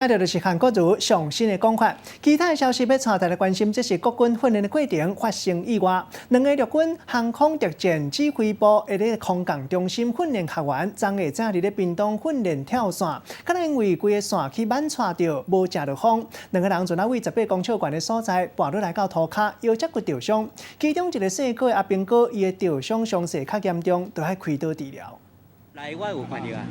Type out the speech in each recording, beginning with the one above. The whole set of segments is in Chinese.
接着就是韩国瑜上新的讲法，其他的消息要带大家关心，这是国军训练的过程发生意外，两个陆军航空特战指挥部的空降中心训练学员，昨下正伫咧屏东训练跳伞，可能因为规个伞去挽带着，无食到风，两个人就为18公尺悬的所在跋落来到涂骹，腰脊骨受伤，其中一个细个阿兵哥，伊的受伤伤势较严重，就要开刀治疗。来，我有看到啊，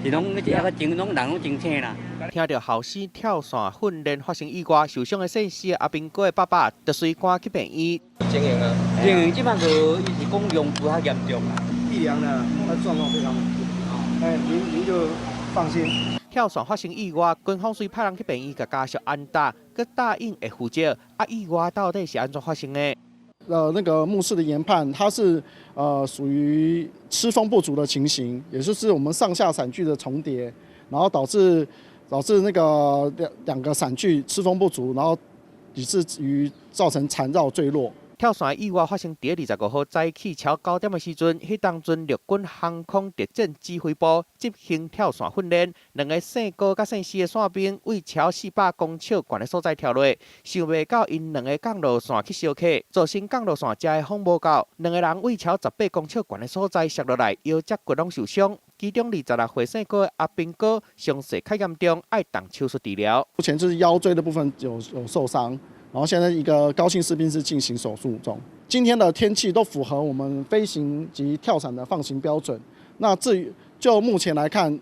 是拢那个真拢人拢真醒啦。听到后生跳伞训练发生意外，受伤的姓氏阿兵哥的爸爸，就随赶去病院。情形啊，情形即摆个伊是讲用不较严重啦。必良呢，他状况非常稳定。哎，您就放心。跳伞发生意外，军方虽派人去病院，甲家属安搭，佮答应会负责。意外到底是安怎发生的？那个目视的研判，它是属于吃风不足的情形，也就是我们上下伞具的重叠，然后导致那个两个伞具吃风不足，然后以至于造成缠绕坠落。跳伞意外发生伫25号早起超9点的时阵，迄当阵陆军航空特战指挥部执行跳伞训练，两个姓高甲姓施的伞兵为超400公尺悬的所在跳落，想袂到因两个降落伞去烧客，造成降落伞遮的风无够，两个人为超18公尺悬的所在摔落来，腰脊骨拢受伤。其中26岁姓高的阿兵哥伤势较严重，爱动手术治疗。目前就是腰椎的部分有受伤。然后现在一个高姓士兵是进行手术中。今天的天气都符合我们飞行及跳伞的放行标准。那至于就目前来看，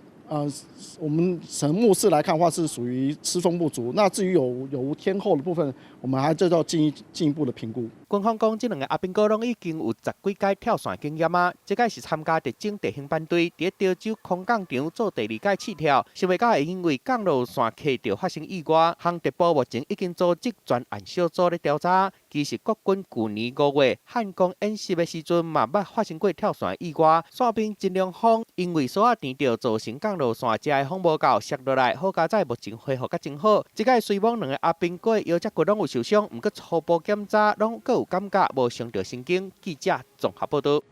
我们从目视来看的话是属于吃风不足。那至于有无天候的部分，我们还要进一步的评估。军方讲，这两个阿兵哥拢已经有10几届跳伞经验啊。这届是参加特种地形班队，伫潮州空降场做第2届试跳，想袂到会因为降落伞卡着发生意外。航特部目前已经组织专案小组咧调查。其实国军去年5月汉光演习的时阵，嘛捌发生过跳伞意外，伞兵尽量风，因为锁啊甜着造成降落伞遮的风无够，摔落来。好佳在目前恢复甲真好。这届虽望两个阿兵哥腰脊骨拢有受伤，毋过初步检查拢各有感觉无伤着神经。记者综合报道。